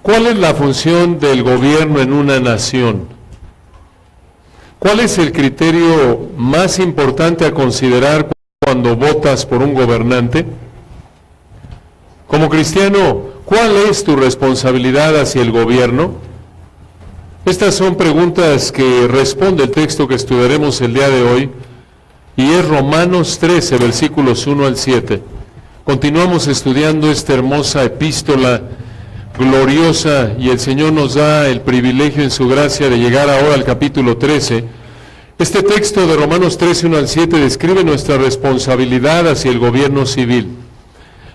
¿Cuál es la función del gobierno en una nación? ¿Cuál es el criterio más importante a considerar cuando votas por un gobernante? Como cristiano, ¿cuál es tu responsabilidad hacia el gobierno? Estas son preguntas que responde el texto que estudiaremos el día de hoy, y es Romanos 13, versículos 1 al 7. Continuamos estudiando esta hermosa epístola gloriosa, y el Señor nos da el privilegio en su gracia de llegar ahora al capítulo 13. Este texto de Romanos 13, 1 al 7 describe nuestra responsabilidad hacia el gobierno civil.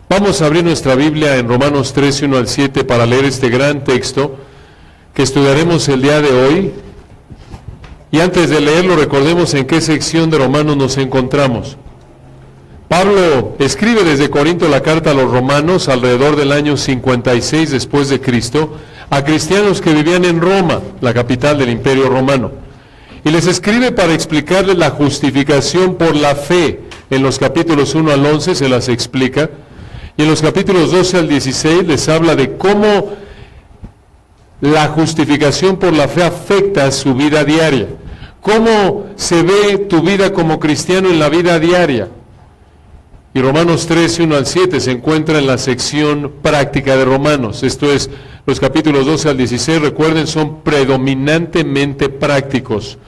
Vamos a abrir nuestra Biblia en Romanos 13, 1 al 7 para leer este gran texto que estudiaremos el día de hoy. Y antes de leerlo, recordemos en qué sección de Romanos nos encontramos. Pablo escribe desde Corinto la carta a los romanos alrededor del año 56 después de Cristo a cristianos que vivían en Roma, la capital del Imperio Romano. Y les escribe para explicarles la justificación por la fe. En los capítulos 1 al 11 se las explica, y en los capítulos 12 al 16 les habla de cómo la justificación por la fe afecta su vida diaria. ¿Cómo se ve tu vida como cristiano en la vida diaria? Y Romanos 13, 1 al 7 se encuentra en la sección práctica de Romanos. Esto es, los capítulos 12 al 16, recuerden, son predominantemente prácticos.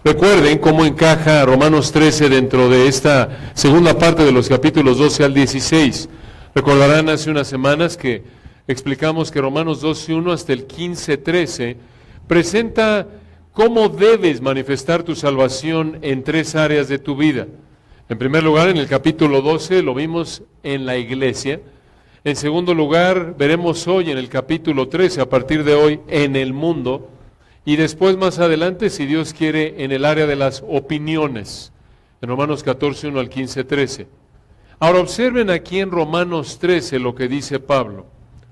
Recuerden cómo encaja Romanos 13 dentro de esta segunda parte de los capítulos 12 al 16. Recordarán hace unas semanas que explicamos que Romanos 12, 1 hasta el 15, 13 presenta cómo debes manifestar tu salvación en tres áreas de tu vida. En primer lugar, en el capítulo 12 lo vimos en la iglesia. En segundo lugar, veremos hoy en el capítulo 13, a partir de hoy, en el mundo. Y después, más adelante, si Dios quiere, en el área de las opiniones, en Romanos 14, 1 al 15, 13. Ahora observen aquí en Romanos 13 lo que dice Pablo.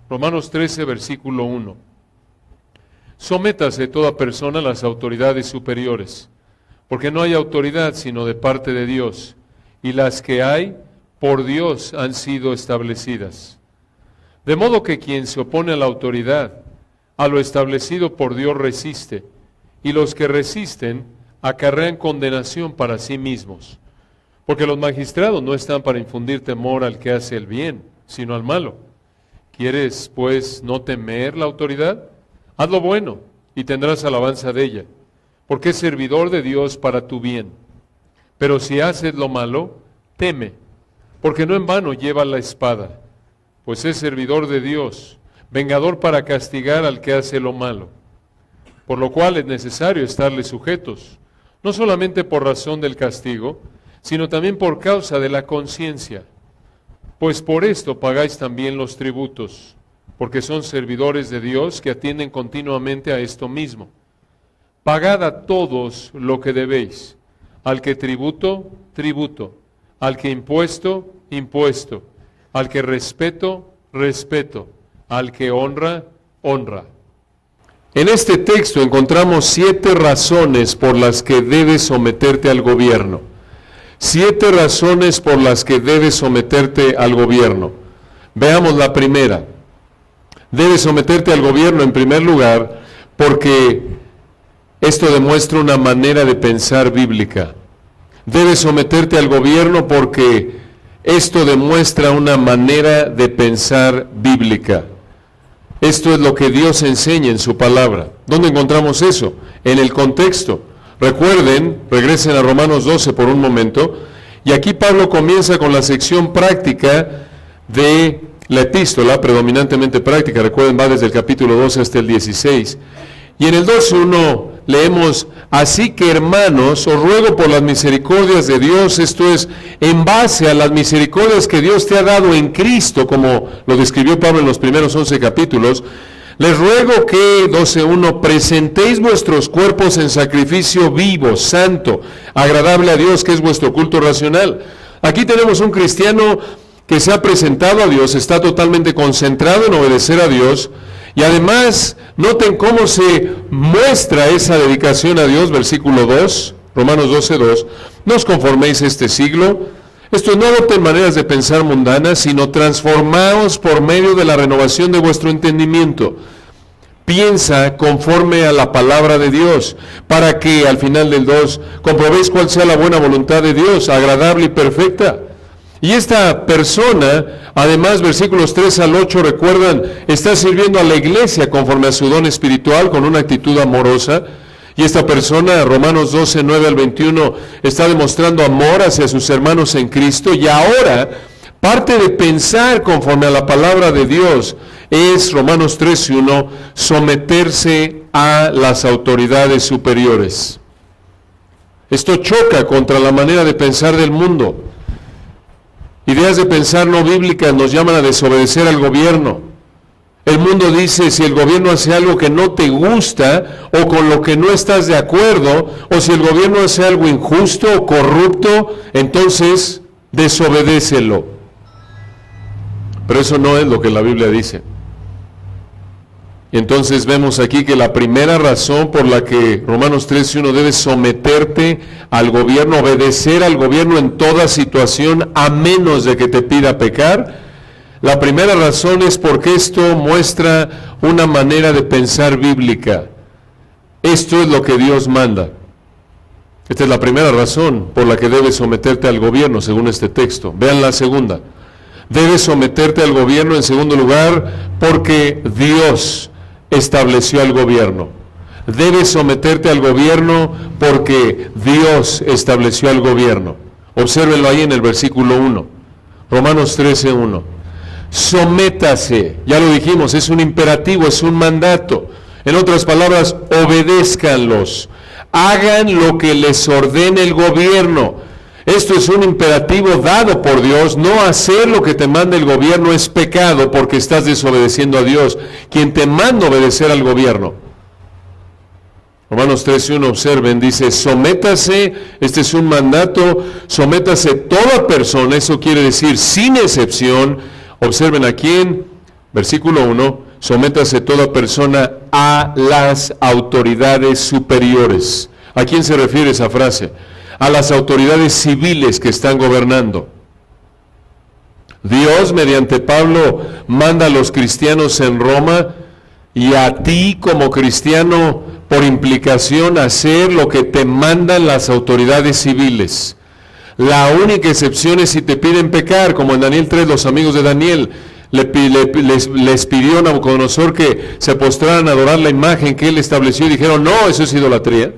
Romanos 13, versículo 1. Sométase toda persona a las autoridades superiores, porque no hay autoridad sino de parte de Dios, y las que hay, por Dios han sido establecidas. De modo que quien se opone a la autoridad, a lo establecido por Dios resiste, y los que resisten acarrean condenación para sí mismos. Porque los magistrados no están para infundir temor al que hace el bien, sino al malo. ¿Quieres, pues, no temer la autoridad? Haz lo bueno, y tendrás alabanza de ella, porque es servidor de Dios para tu bien. Pero si haces lo malo, teme, porque no en vano lleva la espada, pues es servidor de Dios, vengador para castigar al que hace lo malo. Por lo cual es necesario estarle sujetos, no solamente por razón del castigo, sino también por causa de la conciencia. Pues por esto pagáis también los tributos, porque son servidores de Dios que atienden continuamente a esto mismo. Pagad a todos lo que debéis, al que tributo, tributo, al que impuesto, impuesto, al que respeto, respeto, al que honra, honra. En este texto encontramos 7 razones por las que debes someterte al gobierno. 7 razones por las que debes someterte al gobierno. Veamos la primera. Debes someterte al gobierno en primer lugar porque esto demuestra una manera de pensar bíblica. Debes someterte al gobierno porque esto demuestra una manera de pensar bíblica. Esto es lo que Dios enseña en su palabra. ¿Dónde encontramos eso? En el contexto. Recuerden, regresen a Romanos 12 por un momento, y aquí Pablo comienza con la sección práctica de la epístola, predominantemente práctica. Recuerden, va desde el capítulo 12 hasta el 16. Y en el 12:1 leemos: así que, hermanos, os ruego por las misericordias de Dios, esto es, en base a las misericordias que Dios te ha dado en Cristo, como lo describió Pablo en los primeros 11 capítulos, les ruego que, 12:1, presentéis vuestros cuerpos en sacrificio vivo, santo, agradable a Dios, que es vuestro culto racional. Aquí tenemos un cristiano que se ha presentado a Dios, está totalmente concentrado en obedecer a Dios, y además, noten cómo se muestra esa dedicación a Dios, versículo 2, Romanos 12:2, no os conforméis a este siglo. Esto no adopten maneras de pensar mundanas, sino transformaos por medio de la renovación de vuestro entendimiento, piensa conforme a la palabra de Dios, para que al final del 2 comprobéis cuál sea la buena voluntad de Dios, agradable y perfecta. Y esta persona, además, versículos 3 al 8, recuerdan, está sirviendo a la iglesia conforme a su don espiritual, con una actitud amorosa. Y esta persona, Romanos 12, 9 al 21, está demostrando amor hacia sus hermanos en Cristo. Y ahora, parte de pensar conforme a la palabra de Dios es, Romanos 13, 1, someterse a las autoridades superiores. Esto choca contra la manera de pensar del mundo. Ideas de pensar no bíblicas nos llaman a desobedecer al gobierno. El mundo dice, si el gobierno hace algo que no te gusta o con lo que no estás de acuerdo, o si el gobierno hace algo injusto o corrupto, entonces desobedécelo. Pero eso no es lo que la Biblia dice. Y entonces vemos aquí que la primera razón por la que Romanos 13:1 debes someterte al gobierno, obedecer al gobierno en toda situación, a menos de que te pida pecar. La primera razón es porque esto muestra una manera de pensar bíblica. Esto es lo que Dios manda. Esta es la primera razón por la que debes someterte al gobierno, según este texto. Vean la segunda. Debes someterte al gobierno, en segundo lugar, porque Dios estableció al gobierno. Debes someterte al gobierno porque Dios estableció al gobierno. Obsérvenlo ahí en el versículo 1. Romanos 13:1. Sométase, ya lo dijimos, es un imperativo, es un mandato. En otras palabras, obedézcanlos. Hagan lo que les ordene el gobierno. Esto es un imperativo dado por Dios. No hacer lo que te manda el gobierno es pecado porque estás desobedeciendo a Dios, quien te manda obedecer al gobierno. Romanos 13:1, observen, dice, sométase, este es un mandato, sométase toda persona, eso quiere decir sin excepción. Observen aquí en versículo 1, sométase toda persona a las autoridades superiores. ¿A quién se refiere esa frase? A las autoridades civiles que están gobernando. Dios, mediante Pablo, manda a los cristianos en Roma y a ti como cristiano, por implicación, hacer lo que te mandan las autoridades civiles. La única excepción es si te piden pecar, como en Daniel 3, los amigos de Daniel les pidió a Nabucodonosor que se postraran a adorar la imagen que él estableció y dijeron, no, eso es idolatría.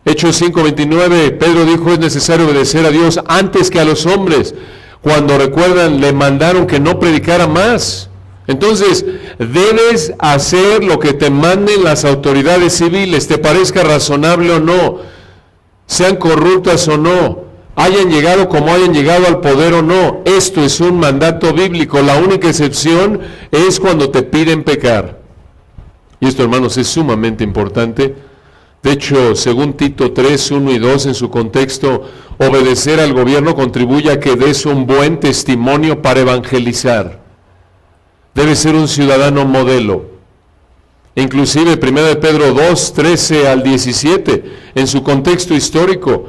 Hechos 5:29, Pedro dijo, es necesario obedecer a Dios antes que a los hombres. Cuando recuerdan, le mandaron que no predicara más. Entonces, debes hacer lo que te manden las autoridades civiles, te parezca razonable o no, sean corruptas o no, hayan llegado como hayan llegado al poder o no. Esto es un mandato bíblico. La única excepción es cuando te piden pecar. Y esto, hermanos, es sumamente importante. De hecho, según Tito 3, 1 y 2, en su contexto, obedecer al gobierno contribuye a que des un buen testimonio para evangelizar. Debe ser un ciudadano modelo. Inclusive 1 Pedro 2, 13 al 17, en su contexto histórico,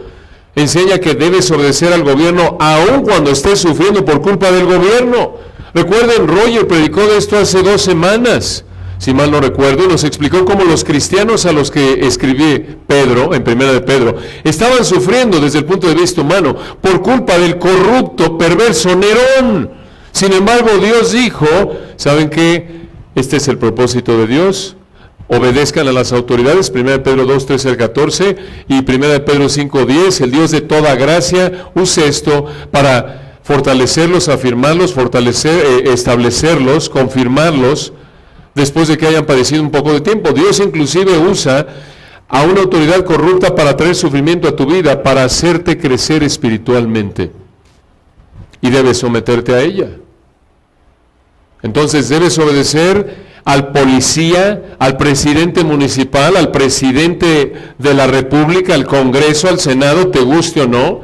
enseña que debes obedecer al gobierno aun cuando estés sufriendo por culpa del gobierno. Recuerden, Roger predicó de esto hace 2 semanas, si mal no recuerdo, y nos explicó cómo los cristianos a los que escribí Pedro, en 1 Pedro, estaban sufriendo desde el punto de vista humano por culpa del corrupto, perverso Nerón. Sin embargo, Dios dijo, ¿saben qué? Este es el propósito de Dios. Obedezcan a las autoridades, 1 Pedro 2, 13 al 14, y 1 Pedro 5, 10, el Dios de toda gracia, use esto para fortalecerlos, afirmarlos, establecerlos, confirmarlos, después de que hayan padecido un poco de tiempo. Dios inclusive usa a una autoridad corrupta para traer sufrimiento a tu vida, para hacerte crecer espiritualmente. Y debes someterte a ella. Entonces debes obedecer al policía, al presidente municipal, al presidente de la República, al Congreso, al Senado, te guste o no,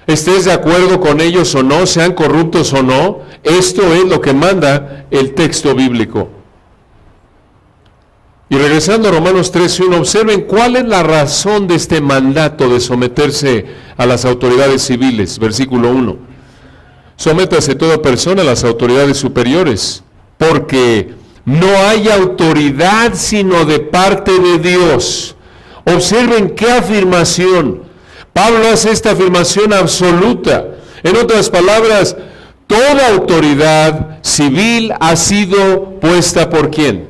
estés de acuerdo con ellos o no, sean corruptos o no. Esto es lo que manda el texto bíblico. Y regresando a Romanos 13:1, observen cuál es la razón de este mandato de someterse a las autoridades civiles. Versículo 1. Sométase toda persona a las autoridades superiores, porque No hay autoridad sino de parte de Dios. Observen qué afirmación. Pablo hace esta afirmación absoluta. En otras palabras, toda autoridad civil ha sido puesta ¿por quién?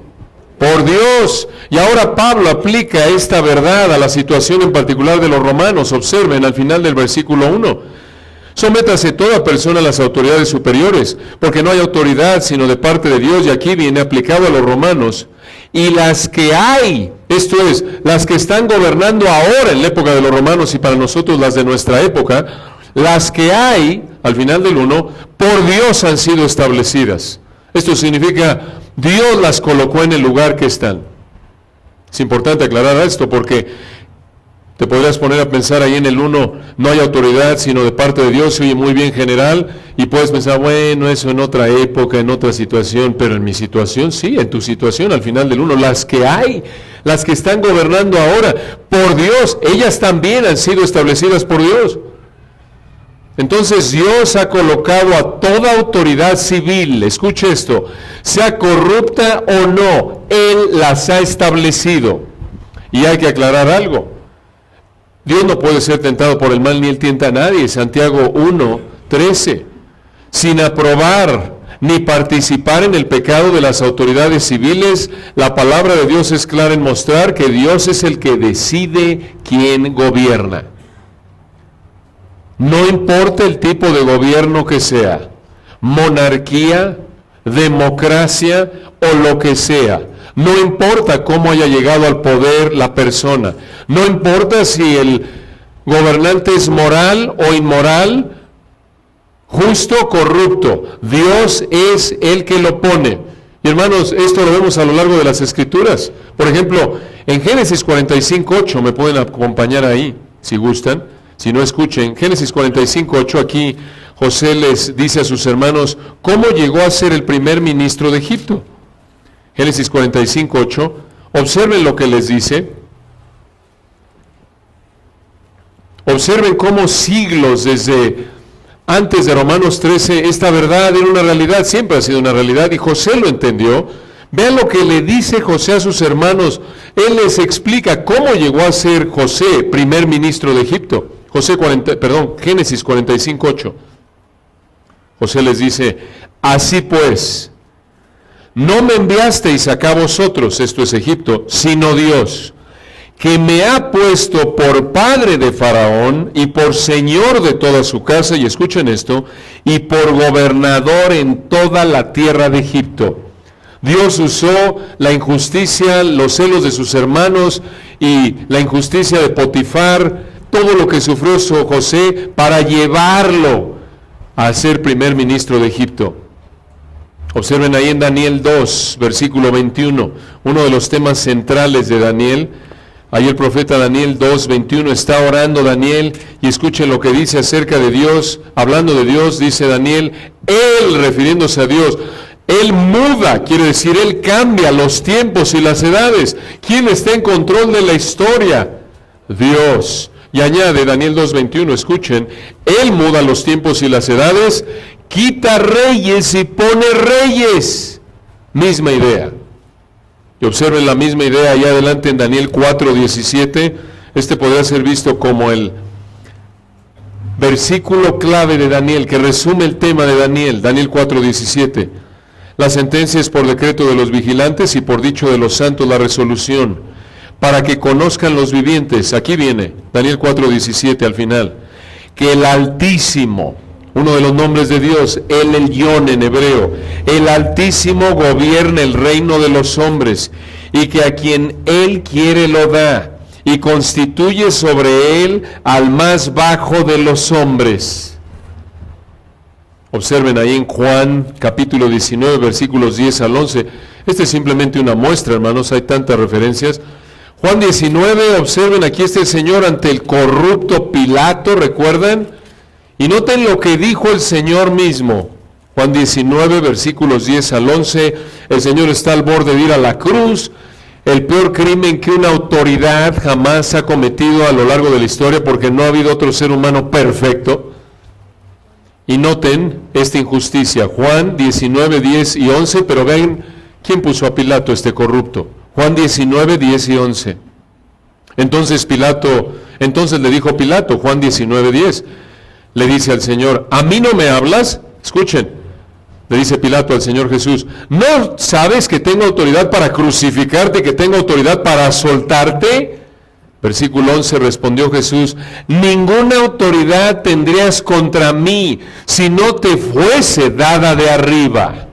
Por Dios. Y ahora Pablo aplica esta verdad a la situación en particular de los romanos. Observen al final del versículo 1. Sométase toda persona a las autoridades superiores, porque no hay autoridad sino de parte de Dios, y aquí viene aplicado a los romanos. Y las que hay, esto es, las que están gobernando ahora en la época de los romanos y para nosotros las de nuestra época, las que hay, al final del 1, por Dios han sido establecidas. Esto significa, Dios las colocó en el lugar que están. Es importante aclarar esto porque te podrías poner a pensar ahí en el 1, no hay autoridad sino de parte de Dios, se oye muy bien general, y puedes pensar, bueno, eso en otra época, en otra situación, pero en mi situación sí, en tu situación, al final del 1, las que hay, las que están gobernando ahora, por Dios, ellas también han sido establecidas por Dios. Entonces Dios ha colocado a toda autoridad civil, escuche esto, sea corrupta o no, Él las ha establecido. Y hay que aclarar algo. Dios no puede ser tentado por el mal ni Él tienta a nadie. Santiago 1:13. Sin aprobar ni participar en el pecado de las autoridades civiles, la palabra de Dios es clara en mostrar que Dios es el que decide quién gobierna. No importa el tipo de gobierno que sea, monarquía, democracia o lo que sea. No importa cómo haya llegado al poder la persona. No importa si el gobernante es moral o inmoral, justo o corrupto. Dios es el que lo pone. Y hermanos, esto lo vemos a lo largo de las Escrituras. Por ejemplo, en Génesis 45:8, me pueden acompañar ahí, si gustan. Si no, escuchen. Génesis 45:8, aquí José les dice a sus hermanos cómo llegó a ser el primer ministro de Egipto. Génesis 45:8, observen lo que les dice. Observen cómo siglos desde antes de Romanos 13, esta verdad era una realidad, siempre ha sido una realidad, y José lo entendió. Vean lo que le dice José a sus hermanos. Él les explica cómo llegó a ser José primer ministro de Egipto. Génesis 45:8. José les dice, así pues, no me enviasteis acá vosotros, esto es Egipto, sino Dios, que me ha puesto por padre de Faraón y por señor de toda su casa, y escuchen esto, y por gobernador en toda la tierra de Egipto. Dios usó la injusticia, los celos de sus hermanos y la injusticia de Potifar, todo lo que sufrió José para llevarlo a ser primer ministro de Egipto. Observen ahí en Daniel 2, versículo 21, uno de los temas centrales de Daniel. Ahí el profeta Daniel 2, 21 está orando Daniel y escuchen lo que dice acerca de Dios. Hablando de Dios, dice Daniel, Él, refiriéndose a Dios, Él muda, quiere decir, Él cambia los tiempos y las edades. ¿Quién está en control de la historia? Dios. Y añade Daniel 2:21, escuchen, Él muda los tiempos y las edades, quita reyes y pone reyes. Misma idea. Y observen la misma idea allá adelante en Daniel 4:17. Este podría ser visto como el versículo clave de Daniel, que resume el tema de Daniel, Daniel 4:17. La sentencia es por decreto de los vigilantes y por dicho de los santos la resolución, para que conozcan los vivientes. Aquí viene, Daniel 4:17 al final, que el Altísimo, uno de los nombres de Dios, el Elyon en hebreo, el Altísimo gobierna el reino de los hombres, y que a quien Él quiere lo da, y constituye sobre Él al más bajo de los hombres. Observen ahí en Juan capítulo 19, versículos 10 al 11. Este es simplemente una muestra, hermanos, hay tantas referencias. Juan 19, observen, aquí está el Señor ante el corrupto Pilato, ¿recuerdan? Y noten lo que dijo el Señor mismo. Juan 19, versículos 10 al 11, el Señor está al borde de ir a la cruz, el peor crimen que una autoridad jamás ha cometido a lo largo de la historia, porque no ha habido otro ser humano perfecto. Y noten esta injusticia, Juan 19, 10 y 11, pero vean ¿Quién puso a Pilato, este corrupto? Juan 19, 10 y 11. Entonces le dijo Pilato, Juan 19, 10, le dice al Señor, ¿a mí no me hablas? Escuchen, le dice Pilato al Señor Jesús, ¿no sabes que tengo autoridad para crucificarte, que tengo autoridad para soltarte? Versículo 11, respondió Jesús, ninguna autoridad tendrías contra mí si no te fuese dada de arriba.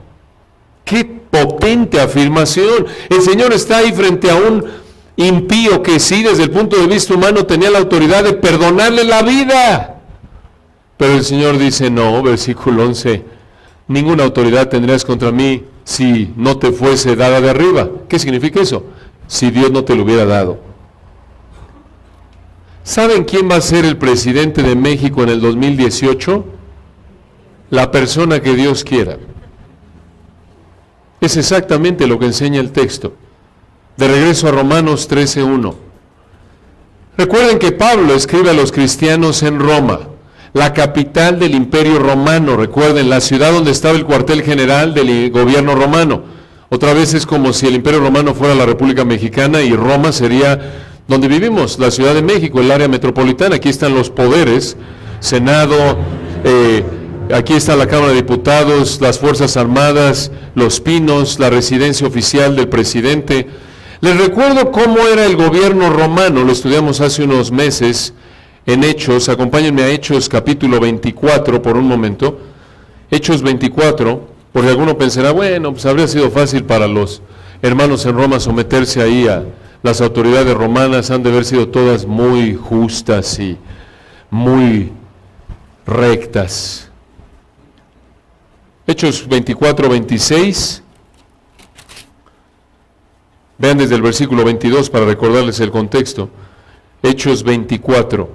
¡Qué potente afirmación! El Señor está ahí frente a un impío que sí, desde el punto de vista humano, tenía la autoridad de perdonarle la vida. Pero el Señor dice, no, versículo 11, ninguna autoridad tendrías contra mí si no te fuese dada de arriba. ¿Qué significa eso? Si Dios no te lo hubiera dado. ¿Saben quién va a ser el presidente de México en el 2018? La persona que Dios quiera. Es exactamente lo que enseña el texto. De regreso a Romanos 13:1. Recuerden que Pablo escribe a los cristianos en Roma, la capital del Imperio Romano. Recuerden, la ciudad donde estaba el cuartel general del gobierno romano. Otra vez es como si el Imperio Romano fuera la República Mexicana y Roma sería donde vivimos, la Ciudad de México, el área metropolitana. Aquí están los poderes, Senado, aquí está la Cámara de Diputados, las Fuerzas Armadas, Los Pinos, la residencia oficial del presidente. Les recuerdo cómo era el gobierno romano, lo estudiamos hace unos meses en Hechos. Acompáñenme a Hechos capítulo 24 por un momento. Hechos 24, porque alguno pensará, bueno, pues habría sido fácil para los hermanos en Roma someterse ahí a las autoridades romanas, han de haber sido todas muy justas y muy rectas. Hechos 24, 26. Vean desde el versículo 22 para recordarles el contexto. Hechos 24,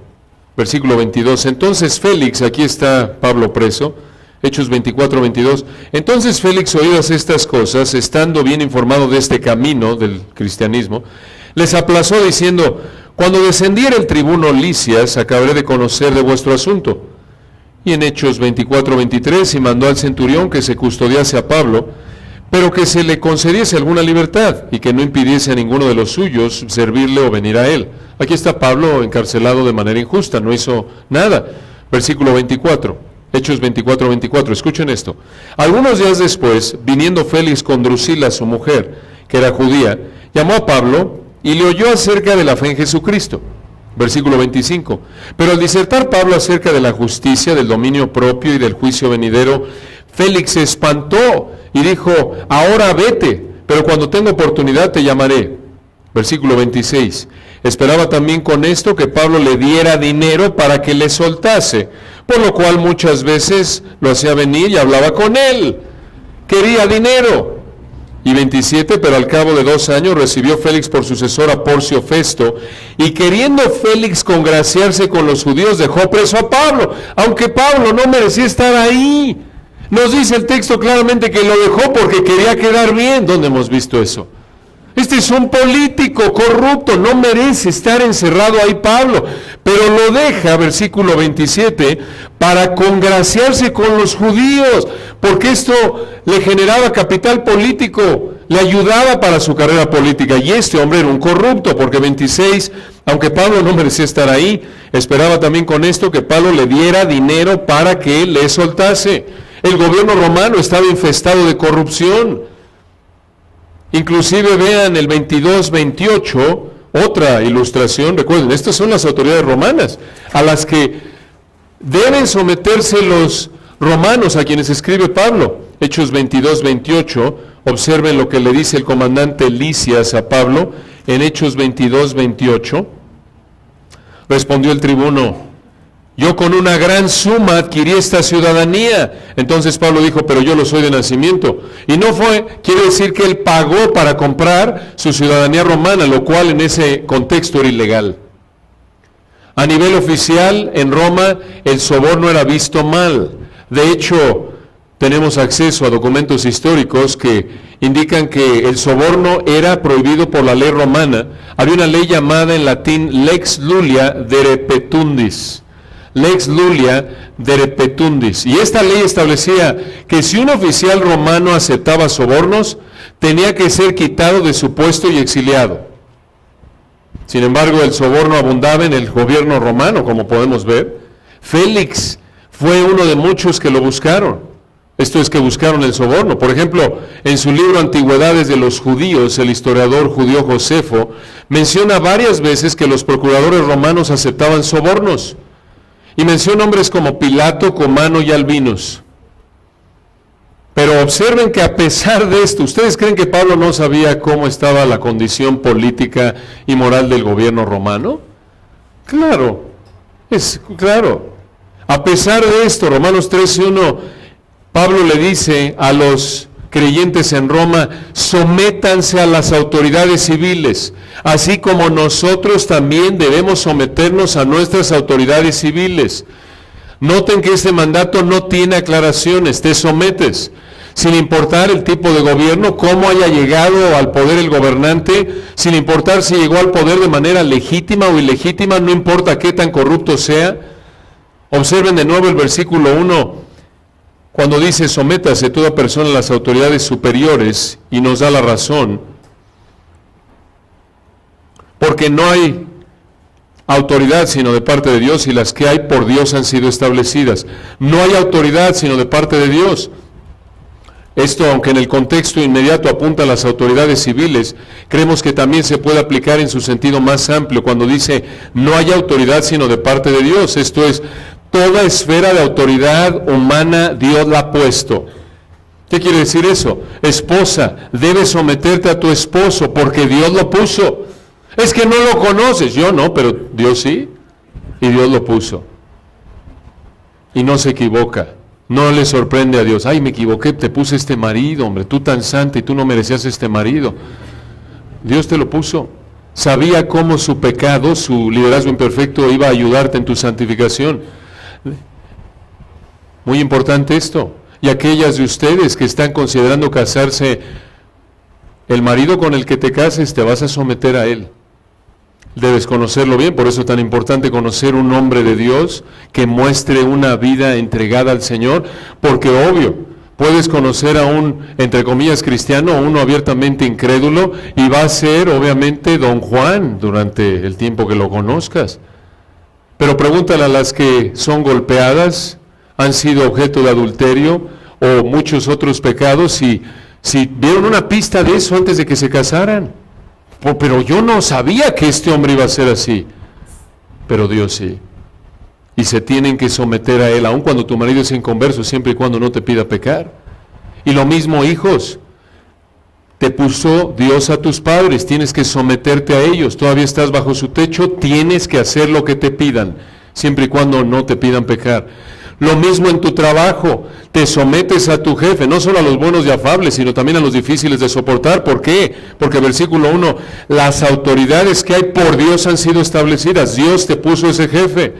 versículo 22. Entonces Félix, aquí está Pablo preso, Hechos 24, 22. Entonces Félix, oídas estas cosas, estando bien informado de este camino del cristianismo, les aplazó diciendo, cuando descendiera el tribuno Lisias, acabaré de conocer de vuestro asunto. Y en Hechos 24, 23, y mandó al centurión que se custodiase a Pablo, pero que se le concediese alguna libertad, y que no impidiese a ninguno de los suyos servirle o venir a él. Aquí está Pablo encarcelado de manera injusta, no hizo nada. Versículo 24, Hechos 24, 24, escuchen esto. Algunos días después, viniendo Félix con Drusila, su mujer, que era judía, llamó a Pablo y le oyó acerca de la fe en Jesucristo. Versículo 25. Pero al disertar Pablo acerca de la justicia, del dominio propio y del juicio venidero, Félix se espantó y dijo, ahora vete, pero cuando tenga oportunidad te llamaré. Versículo 26. Esperaba también con esto que Pablo le diera dinero para que le soltase, por lo cual muchas veces lo hacía venir y hablaba con él. Quería dinero. Y 27, pero al cabo de 2 años recibió Félix por sucesor a Porcio Festo, y queriendo Félix congraciarse con los judíos, dejó preso a Pablo, aunque Pablo no merecía estar ahí. Nos dice el texto claramente que lo dejó porque quería quedar bien. ¿Dónde hemos visto eso? Este es un político corrupto, no merece estar encerrado ahí Pablo, pero lo deja, versículo 27, para congraciarse con los judíos, porque esto le generaba capital político, le ayudaba para su carrera política, y este hombre era un corrupto, porque 26, aunque Pablo no merecía estar ahí, esperaba también con esto que Pablo le diera dinero para que le soltase. El gobierno romano estaba infestado de corrupción. Inclusive vean el 22-28, otra ilustración. Recuerden, estas son las autoridades romanas a las que deben someterse los romanos a quienes escribe Pablo. Hechos 22-28, observen lo que le dice el comandante Lisias a Pablo en Hechos 22-28. Respondió el tribuno, yo con una gran suma adquirí esta ciudadanía. Entonces Pablo dijo, pero yo lo soy de nacimiento. Y no quiere decir que él pagó para comprar su ciudadanía romana, lo cual en ese contexto era ilegal. A nivel oficial, en Roma, el soborno era visto mal. De hecho, tenemos acceso a documentos históricos que indican que el soborno era prohibido por la ley romana. Había una ley llamada en latín Lex Lulia de Repetundis. Lex Lulia de Repetundis. Y esta ley establecía que si un oficial romano aceptaba sobornos, tenía que ser quitado de su puesto y exiliado. Sin embargo, el soborno abundaba en el gobierno romano, como podemos ver. Félix fue uno de muchos que lo buscaron. Esto es, que buscaron el soborno. Por ejemplo, en su libro Antigüedades de los Judíos, el historiador judío Josefo menciona varias veces que los procuradores romanos aceptaban sobornos. Y menciona nombres como Pilato, Comano y Albinus. Pero observen que a pesar de esto, ¿ustedes creen que Pablo no sabía cómo estaba la condición política y moral del gobierno romano? Claro, es claro. A pesar de esto, Romanos 13:1, Pablo le dice a los creyentes en Roma: sométanse a las autoridades civiles, así como nosotros también debemos someternos a nuestras autoridades civiles. Noten que este mandato no tiene aclaraciones, te sometes, sin importar el tipo de gobierno, cómo haya llegado al poder el gobernante, sin importar si llegó al poder de manera legítima o ilegítima, no importa qué tan corrupto sea. Observen de nuevo el versículo 1, cuando dice: sométase toda persona a las autoridades superiores, y nos da la razón, porque no hay autoridad sino de parte de Dios, y las que hay por Dios han sido establecidas. No hay autoridad sino de parte de Dios. Esto, aunque en el contexto inmediato apunta a las autoridades civiles, creemos que también se puede aplicar en su sentido más amplio cuando dice: no hay autoridad sino de parte de Dios. Esto es, toda esfera de autoridad humana Dios la ha puesto. ¿Qué quiere decir eso? Esposa, debes someterte a tu esposo porque Dios lo puso. Es que no lo conoces. Yo no, pero Dios sí. Y Dios lo puso. Y no se equivoca. No le sorprende a Dios: ay, me equivoqué, te puse este marido, hombre, tú tan santa y tú no merecías este marido. Dios te lo puso. Sabía cómo su pecado, su liderazgo imperfecto iba a ayudarte en tu santificación. Muy importante esto. Y aquellas de ustedes que están considerando casarse, el marido con el que te cases, te vas a someter a él. Debes conocerlo bien, por eso es tan importante conocer un hombre de Dios que muestre una vida entregada al Señor, porque obvio, puedes conocer a un, entre comillas, cristiano, o uno abiertamente incrédulo, y va a ser obviamente Don Juan durante el tiempo que lo conozcas. Pero pregúntale a las que son golpeadas, han sido objeto de adulterio o muchos otros pecados, si vieron una pista de eso antes de que se casaran. Pero yo no sabía que este hombre iba a ser así. Pero Dios sí. Y se tienen que someter a Él, aun cuando tu marido es inconverso, siempre y cuando no te pida pecar. Y lo mismo, hijos. Te puso Dios a tus padres, tienes que someterte a ellos. Todavía estás bajo su techo, tienes que hacer lo que te pidan, siempre y cuando no te pidan pecar. Lo mismo en tu trabajo, te sometes a tu jefe, no solo a los buenos y afables, sino también a los difíciles de soportar. ¿Por qué? Porque versículo 1, las autoridades que hay por Dios han sido establecidas. Dios te puso ese jefe.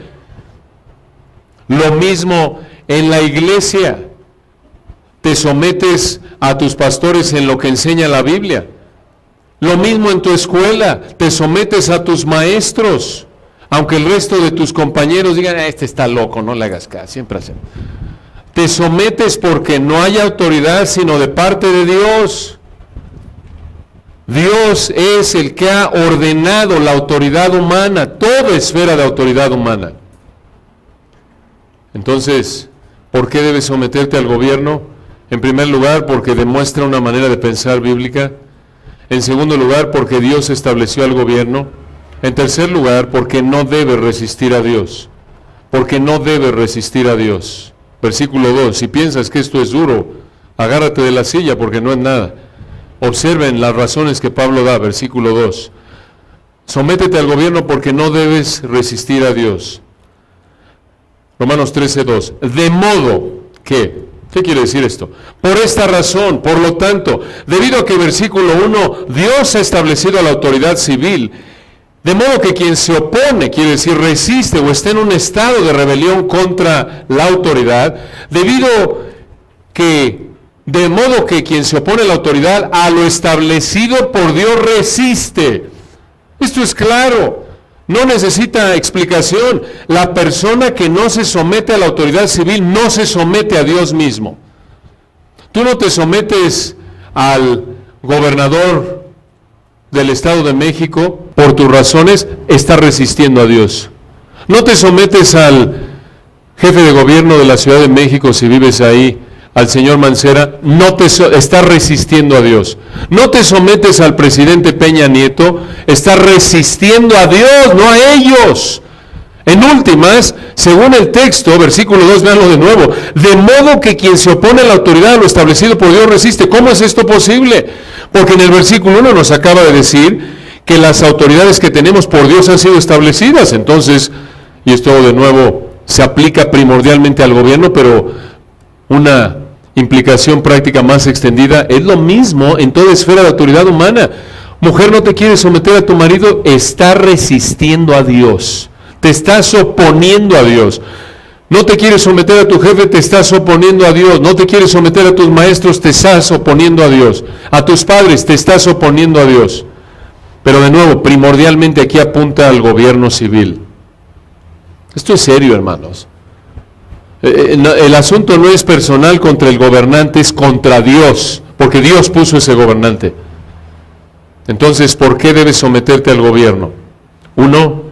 Lo mismo en la iglesia, te sometes a tus pastores en lo que enseña la Biblia. Lo mismo en tu escuela, te sometes a tus maestros. Aunque el resto de tus compañeros digan: este está loco, no le hagas caso, siempre hacen. Te sometes porque no hay autoridad sino de parte de Dios. Dios es el que ha ordenado la autoridad humana, toda esfera de autoridad humana. Entonces, ¿por qué debes someterte al gobierno? En primer lugar, porque demuestra una manera de pensar bíblica. En segundo lugar, porque Dios estableció al gobierno. En tercer lugar, porque no debe resistir a Dios. Porque no debe resistir a Dios. Versículo 2, si piensas que esto es duro, agárrate de la silla porque no es nada. Observen las razones que Pablo da, versículo 2. Sométete al gobierno porque no debes resistir a Dios. Romanos 13:2. De modo que, ¿qué quiere decir esto? Por esta razón, por lo tanto, debido a que versículo 1, Dios ha establecido la autoridad civil, de modo que quien se opone, quiere decir resiste o está en un estado de rebelión contra la autoridad, de modo que quien se opone a la autoridad, a lo establecido por Dios resiste. Esto es claro, no necesita explicación. La persona que no se somete a la autoridad civil no se somete a Dios mismo. Tú no te sometes al gobernador del Estado de México, por tus razones, estás resistiendo a Dios. No te sometes al jefe de gobierno de la Ciudad de México si vives ahí, al señor Mancera, estás resistiendo a Dios. No te sometes al presidente Peña Nieto, estás resistiendo a Dios, no a ellos. En últimas, según el texto, versículo 2, véanlo de nuevo, de modo que quien se opone a la autoridad, a lo establecido por Dios, resiste. ¿Cómo es esto posible? Porque en el versículo 1 nos acaba de decir que las autoridades que tenemos por Dios han sido establecidas. Entonces, y esto de nuevo se aplica primordialmente al gobierno, pero una implicación práctica más extendida, es lo mismo en toda esfera de autoridad humana. Mujer, no te quieres someter a tu marido, está resistiendo a Dios. Te estás oponiendo a Dios. No te quieres someter a tu jefe, te estás oponiendo a Dios. No te quieres someter a tus maestros, te estás oponiendo a Dios. A tus padres, te estás oponiendo a Dios. Pero de nuevo, primordialmente aquí apunta al gobierno civil. Esto es serio, hermanos. El asunto no es personal contra el gobernante, es contra Dios, porque Dios puso ese gobernante. Entonces, ¿por qué debes someterte al gobierno? 1,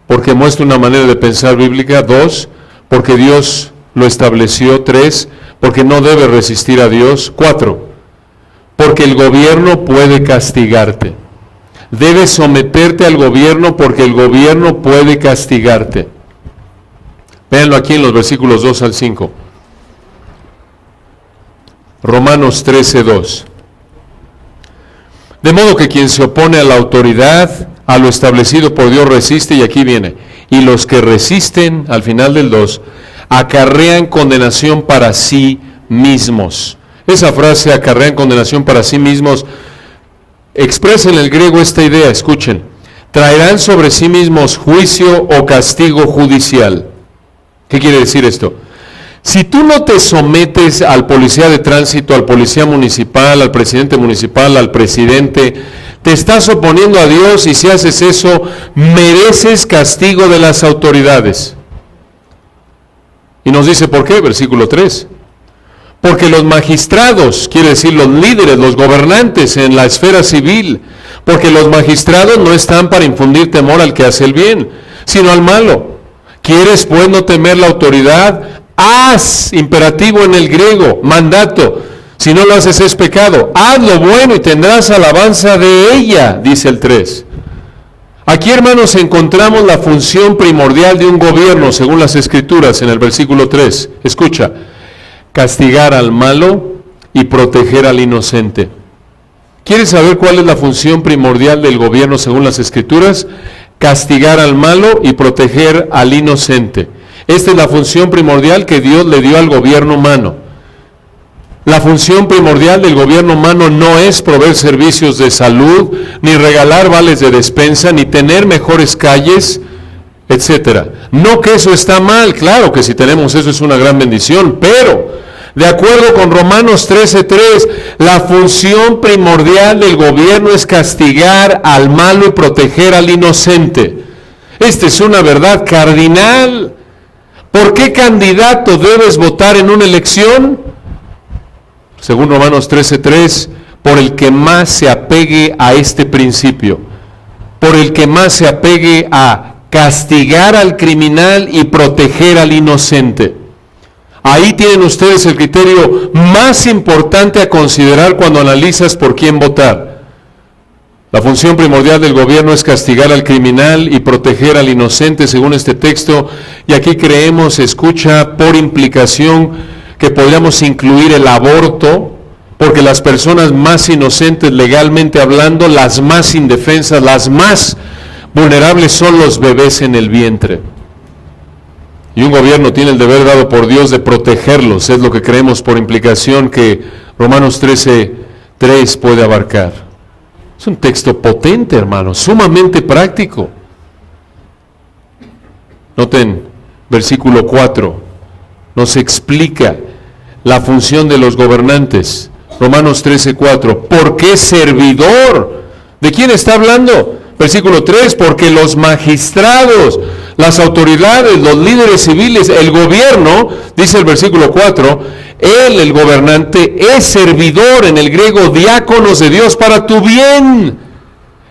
porque muestra una manera de pensar bíblica. 2, porque Dios lo estableció. 3, porque no debe resistir a Dios. 4, porque el gobierno puede castigarte. Debes someterte al gobierno porque el gobierno puede castigarte. Véanlo aquí en los versículos 2 al 5. Romanos 13:2. De modo que quien se opone a la autoridad, a lo establecido por Dios, resiste, y aquí viene, y los que resisten, al final del 2, acarrean condenación para sí mismos. Esa frase, acarrean condenación para sí mismos, expresa en el griego esta idea, escuchen, traerán sobre sí mismos juicio o castigo judicial. ¿Qué quiere decir esto? Si tú no te sometes al policía de tránsito, al policía municipal, al presidente municipal, al presidente, te estás oponiendo a Dios, y si haces eso, mereces castigo de las autoridades. Y nos dice por qué, versículo 3. Porque los magistrados, quiere decir los líderes, los gobernantes en la esfera civil, porque los magistrados no están para infundir temor al que hace el bien, sino al malo. ¿Quieres pues no temer la autoridad? Haz, imperativo en el griego, mandato. Si no lo haces es pecado. Haz lo bueno y tendrás alabanza de ella, dice el 3. Aquí, hermanos, encontramos la función primordial de un gobierno, según las Escrituras, en el versículo 3. Escucha, castigar al malo y proteger al inocente. ¿Quieres saber cuál es la función primordial del gobierno, según las Escrituras? Castigar al malo y proteger al inocente. Esta es la función primordial que Dios le dio al gobierno humano. La función primordial del gobierno humano no es proveer servicios de salud, ni regalar vales de despensa, ni tener mejores calles, etc. No que eso está mal, claro que si tenemos eso es una gran bendición, pero de acuerdo con Romanos 13:3, la función primordial del gobierno es castigar al malo y proteger al inocente. Esta es una verdad cardinal. ¿Por qué candidato debes votar en una elección? Según Romanos 13:3, por el que más se apegue a este principio, por el que más se apegue a castigar al criminal y proteger al inocente. Ahí tienen ustedes el criterio más importante a considerar cuando analizas por quién votar. La función primordial del gobierno es castigar al criminal y proteger al inocente, según este texto, y aquí creemos, escucha, por implicación, que podríamos incluir el aborto, porque las personas más inocentes legalmente hablando, las más indefensas, las más vulnerables son los bebés en el vientre. Y un gobierno tiene el deber dado por Dios de protegerlos, es lo que creemos por implicación que Romanos 13:3 puede abarcar. Es un texto potente, hermanos, sumamente práctico. Noten, versículo 4, nos explica la función de los gobernantes. Romanos 13:4, ¿por qué servidor? ¿De quién está hablando? Versículo 3, porque los magistrados, las autoridades, los líderes civiles, el gobierno, dice el versículo 4, él, el gobernante, es servidor, en el griego, diáconos de Dios para tu bien.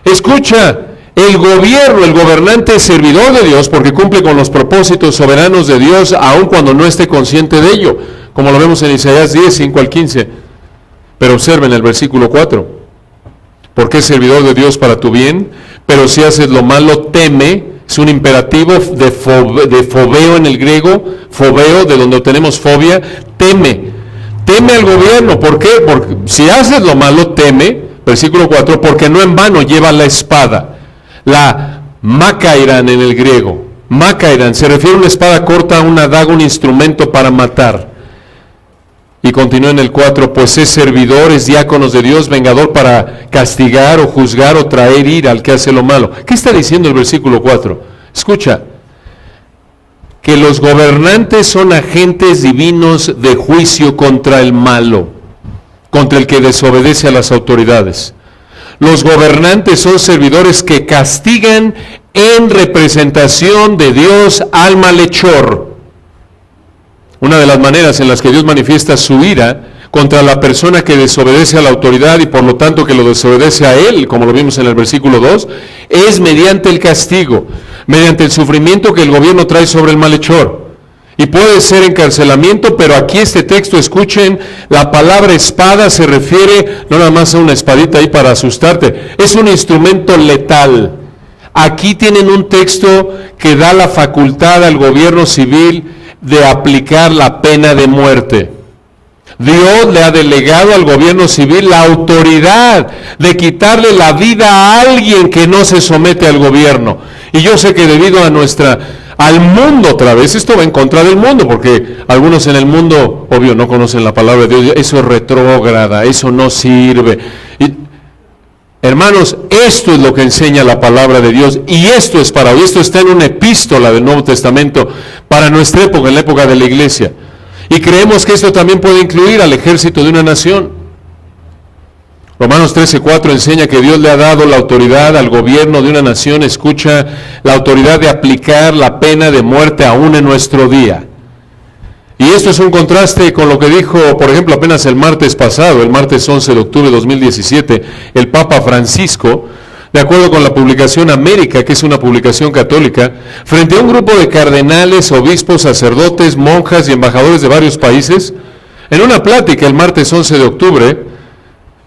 Escucha, el gobierno, el gobernante es servidor de Dios porque cumple con los propósitos soberanos de Dios, aun cuando no esté consciente de ello, como lo vemos en Isaías 10, 5 al 15. Pero observen el versículo 4, porque es servidor de Dios para tu bien, pero si haces lo malo, teme. Es un imperativo de fobeo en el griego, fobeo, de donde obtenemos fobia, teme. Teme al gobierno. ¿Por qué? Porque si haces lo malo, teme, versículo 4, porque no en vano lleva la espada. La makairan en el griego. Makairan se refiere a una espada corta, una daga, un instrumento para matar. Y continúa en el 4, pues es servidor, es diáconos de Dios, vengador para castigar o juzgar o traer ira al que hace lo malo. ¿Qué está diciendo el versículo 4? Escucha, que los gobernantes son agentes divinos de juicio contra el malo, contra el que desobedece a las autoridades. Los gobernantes son servidores que castigan en representación de Dios al malhechor. Una de las maneras en las que Dios manifiesta su ira contra la persona que desobedece a la autoridad y por lo tanto que lo desobedece a Él, como lo vimos en el versículo 2, es mediante el castigo, mediante el sufrimiento que el gobierno trae sobre el malhechor. Y puede ser encarcelamiento, pero aquí este texto, escuchen, la palabra espada se refiere no nada más a una espadita ahí para asustarte, es un instrumento letal. Aquí tienen un texto que da la facultad al gobierno civil de aplicar la pena de muerte. Dios le ha delegado al gobierno civil la autoridad de quitarle la vida a alguien que no se somete al gobierno. Y yo sé que debido a al mundo otra vez, esto va en contra del mundo, porque algunos en el mundo, obvio, no conocen la palabra de Dios, eso es retrógrada, eso no sirve. Hermanos, esto es lo que enseña la palabra de Dios y esto es para hoy. Esto está en una epístola del Nuevo Testamento para nuestra época, en la época de la iglesia. Y creemos que esto también puede incluir al ejército de una nación. Romanos 13:4 enseña que Dios le ha dado la autoridad al gobierno de una nación, escucha, la autoridad de aplicar la pena de muerte aún en nuestro día. Y esto es un contraste con lo que dijo, por ejemplo, apenas el martes pasado, el martes 11 de octubre de 2017, el Papa Francisco, de acuerdo con la publicación América, que es una publicación católica, frente a un grupo de cardenales, obispos, sacerdotes, monjas y embajadores de varios países, en una plática el martes 11 de octubre,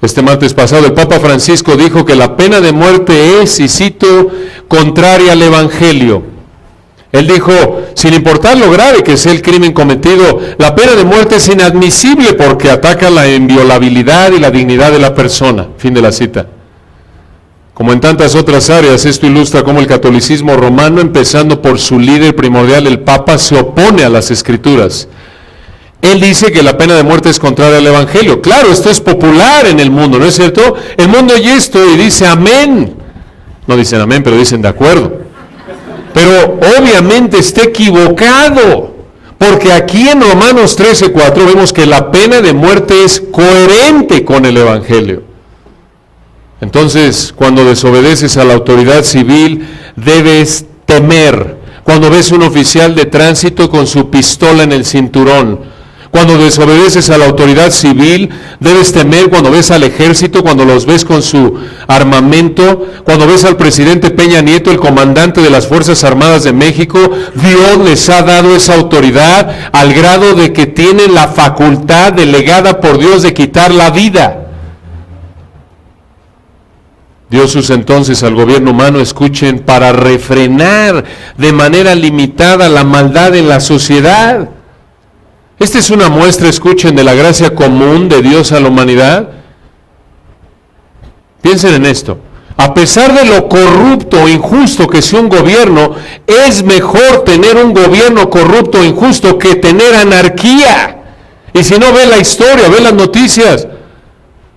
este martes pasado, el Papa Francisco dijo que la pena de muerte es, y cito, contraria al Evangelio. Él dijo, sin importar lo grave que sea el crimen cometido, la pena de muerte es inadmisible porque ataca la inviolabilidad y la dignidad de la persona. Fin de la cita. Como en tantas otras áreas, esto ilustra cómo el catolicismo romano, empezando por su líder primordial, el Papa, se opone a las Escrituras. Él dice que la pena de muerte es contraria al Evangelio. Claro, esto es popular en el mundo, ¿no es cierto? El mundo oye esto y dice amén. No dicen amén, pero dicen de acuerdo. Pero obviamente está equivocado, porque aquí en Romanos 13:4 vemos que la pena de muerte es coherente con el Evangelio. Entonces, cuando desobedeces a la autoridad civil, debes temer. Cuando ves un oficial de tránsito con su pistola en el cinturón, cuando desobedeces a la autoridad civil, debes temer cuando ves al ejército, cuando los ves con su armamento, cuando ves al presidente Peña Nieto, el comandante de las Fuerzas Armadas de México. Dios les ha dado esa autoridad al grado de que tienen la facultad delegada por Dios de quitar la vida. Dios usa entonces al gobierno humano, escuchen, para refrenar de manera limitada la maldad en la sociedad. Esta es una muestra, escuchen, de la gracia común de Dios a la humanidad. Piensen en esto. A pesar de lo corrupto o injusto que sea un gobierno, es mejor tener un gobierno corrupto o injusto que tener anarquía. Y si no, ve la historia, ve las noticias.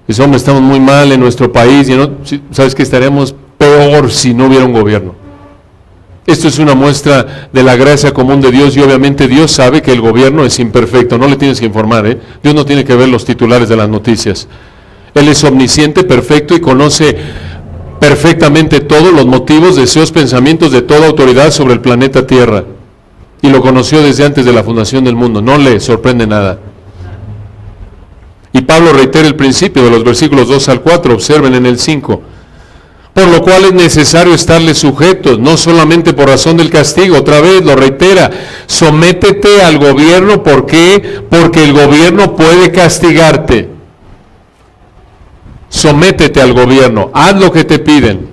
Dice, hombre, estamos muy mal en nuestro país. Y no, ¿sabes que estaríamos peor si no hubiera un gobierno? Esto es una muestra de la gracia común de Dios y obviamente Dios sabe que el gobierno es imperfecto. No le tienes que informar, ¿eh? Dios no tiene que ver los titulares de las noticias. Él es omnisciente, perfecto y conoce perfectamente todos los motivos, deseos, pensamientos de toda autoridad sobre el planeta Tierra. Y lo conoció desde antes de la fundación del mundo. No le sorprende nada. Y Pablo reitera el principio de los versículos 2 al 4, observen en el 5. Por lo cual es necesario estarle sujetos, no solamente por razón del castigo, otra vez lo reitera, sométete al gobierno, ¿por qué? Porque el gobierno puede castigarte. Sométete al gobierno, haz lo que te piden.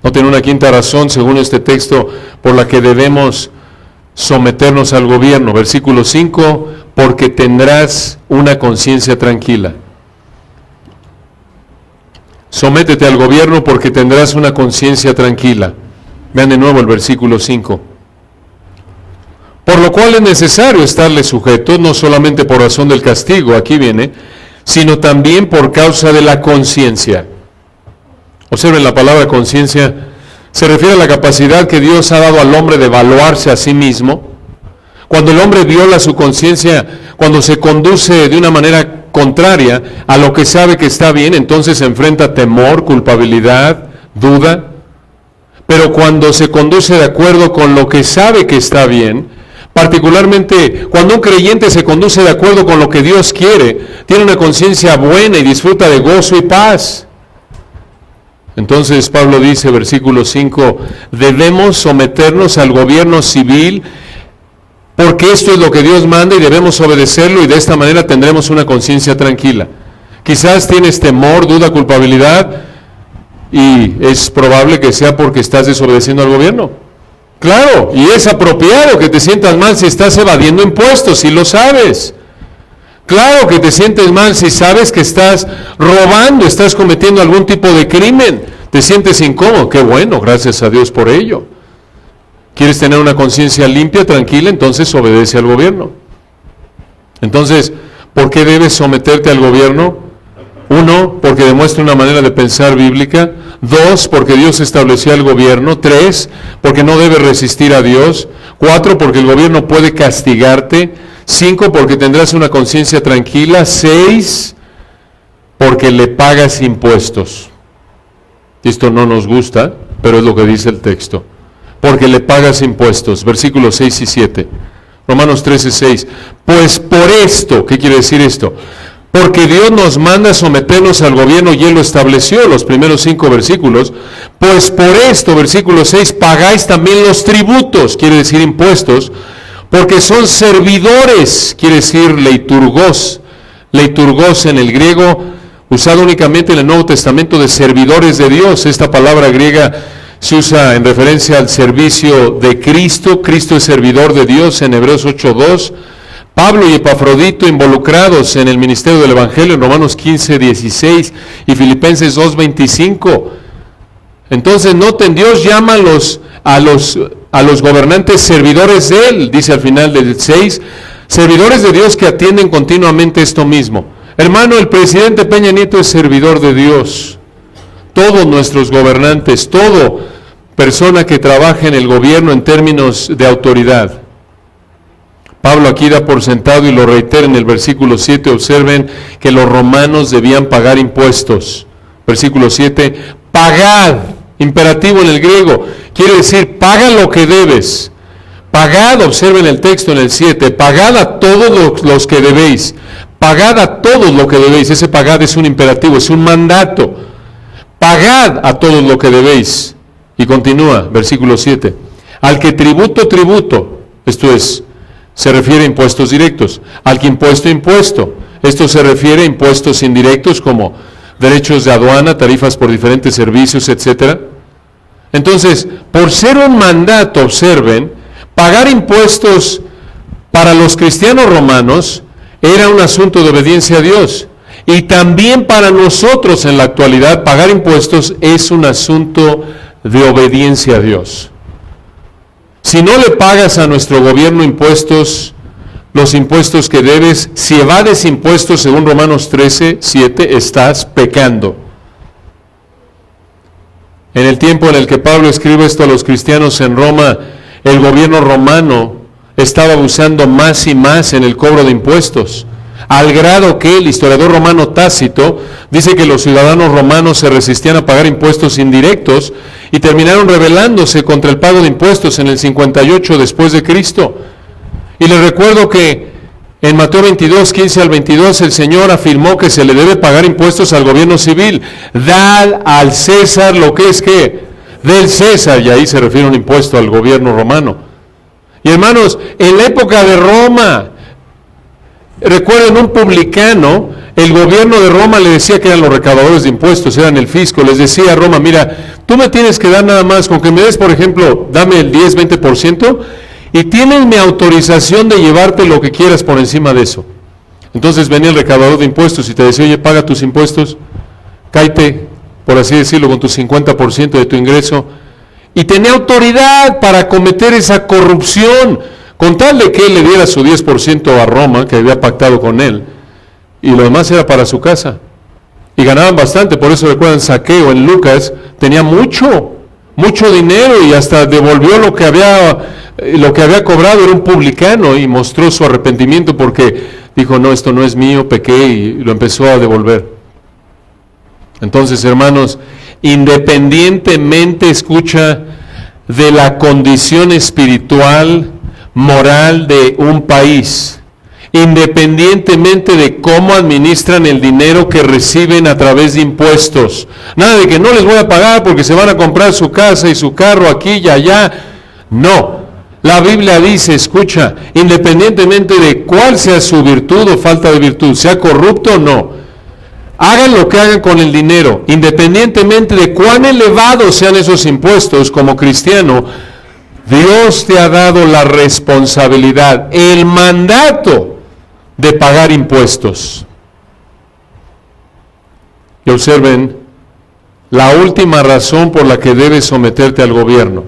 No tiene una quinta razón, según este texto, por la que debemos someternos al gobierno. Versículo 5, porque tendrás una conciencia tranquila. Sométete al gobierno porque tendrás una conciencia tranquila. Vean de nuevo el versículo 5. Por lo cual es necesario estarle sujetos, no solamente por razón del castigo, aquí viene, sino también por causa de la conciencia. Observen la palabra conciencia, se refiere a la capacidad que Dios ha dado al hombre de evaluarse a sí mismo. Cuando el hombre viola su conciencia, cuando se conduce de una manera contraria a lo que sabe que está bien, entonces se enfrenta temor, culpabilidad, duda. Pero cuando se conduce de acuerdo con lo que sabe que está bien, particularmente cuando un creyente se conduce de acuerdo con lo que Dios quiere, tiene una conciencia buena y disfruta de gozo y paz. Entonces Pablo dice, versículo 5, debemos someternos al gobierno civil porque esto es lo que Dios manda y debemos obedecerlo y de esta manera tendremos una conciencia tranquila. Quizás tienes temor, duda, culpabilidad y es probable que sea porque estás desobedeciendo al gobierno. Claro, y es apropiado que te sientas mal si estás evadiendo impuestos, si lo sabes. Claro que te sientes mal si sabes que estás robando, estás cometiendo algún tipo de crimen. Te sientes incómodo, qué bueno, gracias a Dios por ello. ¿Quieres tener una conciencia limpia, tranquila? Entonces obedece al gobierno. Entonces, ¿por qué debes someterte al gobierno? 1, porque demuestra una manera de pensar bíblica. 2, porque Dios estableció el gobierno. 3, porque no debes resistir a Dios. 4, porque el gobierno puede castigarte. 5, porque tendrás una conciencia tranquila. 6, porque le pagas impuestos. Esto no nos gusta, pero es lo que dice el texto. Porque le pagas impuestos. Versículos 6 y 7. Romanos 13, 6. Pues por esto, ¿qué quiere decir esto? Porque Dios nos manda someternos al gobierno y Él lo estableció, los primeros 5 versículos. Pues por esto, versículo 6, pagáis también los tributos, quiere decir impuestos, porque son servidores, quiere decir leiturgos. Leiturgos en el griego, usado únicamente en el Nuevo Testamento de servidores de Dios. Esta palabra griega se usa en referencia al servicio de Cristo. Cristo es servidor de Dios en Hebreos 8:2. Pablo y Epafrodito involucrados en el ministerio del Evangelio en Romanos 15:16 y Filipenses 2:25. Entonces noten, Dios llama a los gobernantes servidores de Él, dice al final del 6, servidores de Dios que atienden continuamente esto mismo. Hermano, el presidente Peña Nieto es servidor de Dios. Todos nuestros gobernantes, todo persona que trabaja en el gobierno en términos de autoridad. Pablo aquí da por sentado y lo reitera en el versículo 7, observen que los romanos debían pagar impuestos. Versículo 7, pagad, imperativo en el griego, quiere decir paga lo que debes. Pagad, observen el texto en el 7, pagad a todos los que debéis. Pagad a todos lo que debéis. Ese pagad es un imperativo, es un mandato. Pagad a todos lo que debéis. Y continúa, versículo 7. Al que tributo, esto es, se refiere a impuestos directos. Al que impuesto. Esto se refiere a impuestos indirectos como derechos de aduana, tarifas por diferentes servicios, etc. Entonces, por ser un mandato, observen, pagar impuestos para los cristianos romanos era un asunto de obediencia a Dios. Y también para nosotros en la actualidad, pagar impuestos es un asunto de obediencia a Dios. Si no le pagas a nuestro gobierno impuestos, los impuestos que debes, si evades impuestos, según Romanos 13, 7, estás pecando. En el tiempo en el que Pablo escribe esto a los cristianos en Roma, el gobierno romano estaba abusando más y más en el cobro de impuestos. al grado que el historiador romano Tácito dice que los ciudadanos romanos se resistían a pagar impuestos indirectos y terminaron rebelándose contra el pago de impuestos en el 58 después de Cristo. Y les recuerdo que en Mateo 22, 15 al 22, el Señor afirmó que se le debe pagar impuestos al gobierno civil. Dad al César lo que es que del César, y ahí se refiere un impuesto al gobierno romano. Y hermanos, en la época de Roma, recuerden, un publicano, el gobierno de Roma le decía que eran los recaudadores de impuestos, eran el fisco, les decía a Roma, mira, tú me tienes que dar nada más, con que me des, por ejemplo, dame el 10, 20%, y tienes mi autorización de llevarte lo que quieras por encima de eso. Entonces venía el recaudador de impuestos y te decía, oye, paga tus impuestos, cáete, por así decirlo, con tu 50% de tu ingreso, y tenía autoridad para cometer esa corrupción, con tal de que él le diera su 10% a Roma, que había pactado con él, y lo demás era para su casa. Y ganaban bastante, por eso recuerdan Zaqueo en Lucas, tenía mucho dinero y hasta devolvió lo que había cobrado, era un publicano, y mostró su arrepentimiento porque dijo, no, esto no es mío, pequé, y lo empezó a devolver. Entonces, hermanos, independientemente, escucha, de la condición espiritual, moral de un país, independientemente de cómo administran el dinero que reciben a través de impuestos, nada de que no les voy a pagar porque se van a comprar su casa y su carro aquí y allá, no. La Biblia dice, escucha, independientemente de cuál sea su virtud o falta de virtud, sea corrupto o no, hagan lo que hagan con el dinero, independientemente de cuán elevados sean esos impuestos, como cristiano, Dios te ha dado la responsabilidad, el mandato de pagar impuestos. Y observen, la última razón por la que debes someterte al gobierno.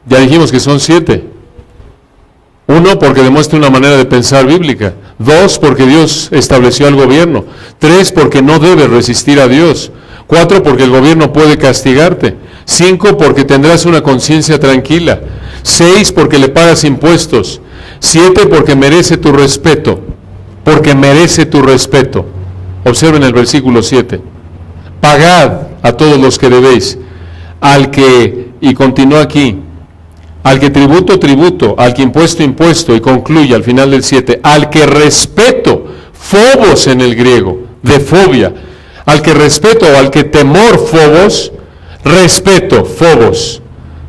Ya dijimos que son 7. 1, porque demuestra una manera de pensar bíblica. 2, porque Dios estableció al gobierno. 3, porque no debes resistir a Dios. 4, porque el gobierno puede castigarte. 5, porque tendrás una conciencia tranquila. 6, porque le pagas impuestos. 7, porque merece tu respeto. Porque merece tu respeto. Observen el versículo 7. Pagad a todos los que debéis. Al que, y continúa aquí, al que tributo, al que impuesto, y concluye al final del 7, al que respeto, phobos en el griego, de fobia, al que respeto o al que temor, phobos, respeto, phobos,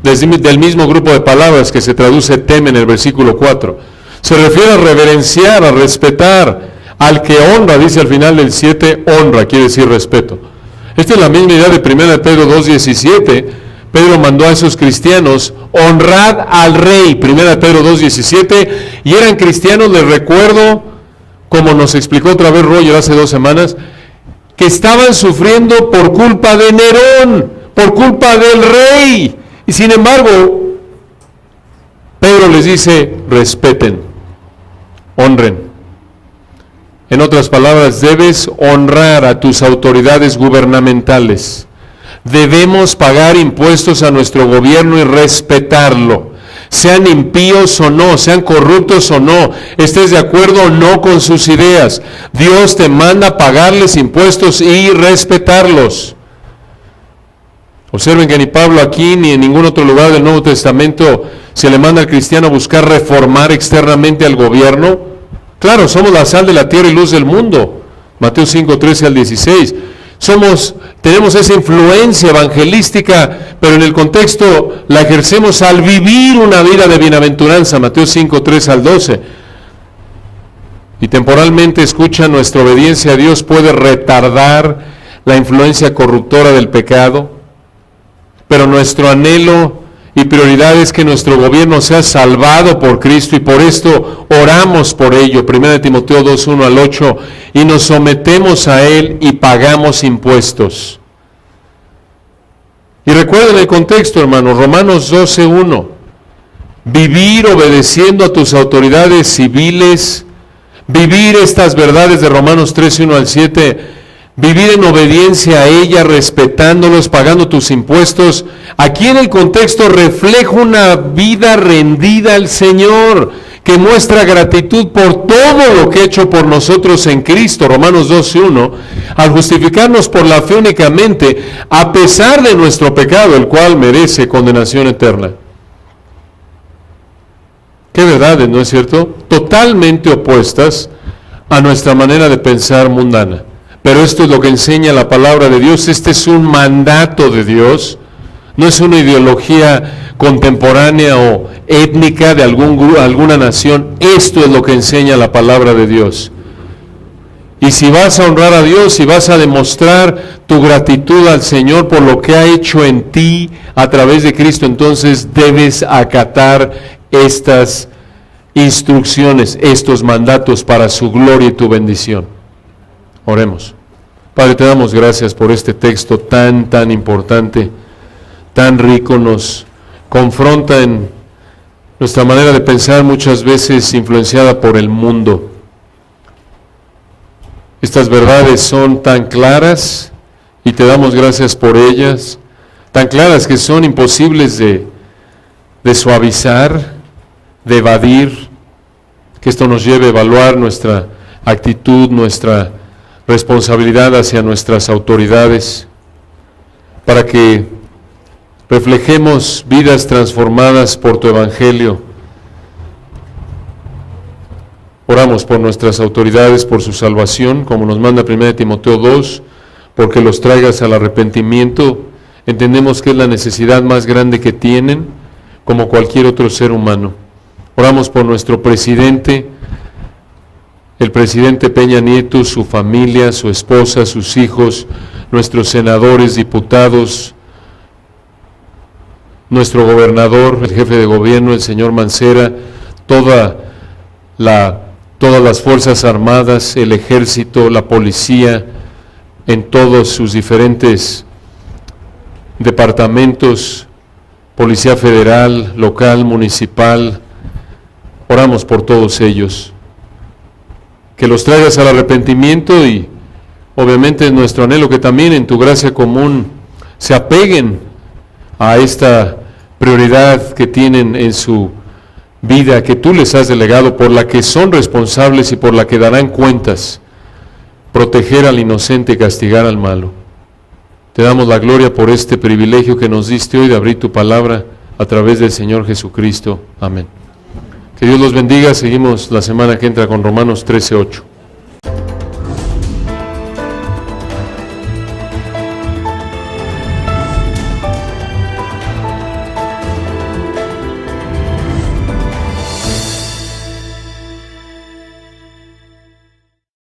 del mismo grupo de palabras que se traduce teme en el versículo 4. Se refiere a reverenciar, a respetar, al que honra, dice al final del 7, honra, quiere decir respeto. Esta es la misma idea de 1 Pedro 2:17. Pedro mandó a esos cristianos, honrad al rey, 1 Pedro 2:17, y eran cristianos, les recuerdo, como nos explicó otra vez Roger hace 2 semanas, que estaban sufriendo por culpa de Nerón, por culpa del rey, y sin embargo, Pedro les dice, respeten, honren. En otras palabras, debes honrar a tus autoridades gubernamentales. Debemos pagar impuestos a nuestro gobierno y respetarlo, sean impíos o no, sean corruptos o no, estés de acuerdo o no con sus ideas. Dios te manda pagarles impuestos y respetarlos. Observen que ni Pablo aquí ni en ningún otro lugar del Nuevo Testamento se le manda al cristiano a buscar reformar externamente al gobierno. Claro, somos la sal de la tierra y luz del mundo. Mateo 5:13 al 16. Tenemos esa influencia evangelística, pero en el contexto la ejercemos al vivir una vida de bienaventuranza, Mateo 5:3 al 12. Y temporalmente, escucha, nuestra obediencia a Dios puede retardar la influencia corruptora del pecado, pero nuestro anhelo y prioridad es que nuestro gobierno sea salvado por Cristo, y por esto oramos por ello, 1 Timoteo 2:1 al 8, y nos sometemos a Él y pagamos impuestos. Y recuerden el contexto, hermanos, Romanos 12:1, vivir obedeciendo a tus autoridades civiles, vivir estas verdades de Romanos 13:1 al 7, vivir en obediencia a ella, respetándolos, pagando tus impuestos. Aquí en el contexto refleja una vida rendida al Señor, que muestra gratitud por todo lo que ha hecho por nosotros en Cristo, Romanos 12:1, al justificarnos por la fe únicamente, a pesar de nuestro pecado, el cual merece condenación eterna. Qué verdades, ¿no es cierto? Totalmente opuestas a nuestra manera de pensar mundana. Pero esto es lo que enseña la palabra de Dios. Este es un mandato de Dios. No es una ideología contemporánea o étnica de alguna nación. Esto es lo que enseña la palabra de Dios. Y si vas a honrar a Dios, si vas a demostrar tu gratitud al Señor por lo que ha hecho en ti a través de Cristo, entonces debes acatar estas instrucciones, estos mandatos para su gloria y tu bendición. Oremos. Padre, te damos gracias por este texto tan importante, tan rico, nos confronta en nuestra manera de pensar, muchas veces influenciada por el mundo. Estas verdades son tan claras y te damos gracias por ellas, tan claras que son imposibles de suavizar, de evadir, que esto nos lleve a evaluar nuestra actitud, nuestra responsabilidad hacia nuestras autoridades, para que reflejemos vidas transformadas por tu Evangelio. Oramos por nuestras autoridades, por su salvación, como nos manda 1 Timoteo 2, porque los traigas al arrepentimiento. Entendemos que es la necesidad más grande que tienen, como cualquier otro ser humano. Oramos por nuestro presidente, el presidente Peña Nieto, su familia, su esposa, sus hijos, nuestros senadores, diputados, nuestro gobernador, el jefe de gobierno, el señor Mancera, todas las fuerzas armadas, el ejército, la policía, en todos sus diferentes departamentos, policía federal, local, municipal. Oramos por todos ellos, que los traigas al arrepentimiento, y obviamente es nuestro anhelo que también en tu gracia común se apeguen a esta prioridad que tienen en su vida, que tú les has delegado, por la que son responsables y por la que darán cuentas: proteger al inocente y castigar al malo. Te damos la gloria por este privilegio que nos diste hoy de abrir tu palabra a través del Señor Jesucristo. Amén. Que Dios los bendiga. Seguimos la semana que entra con Romanos 13:8.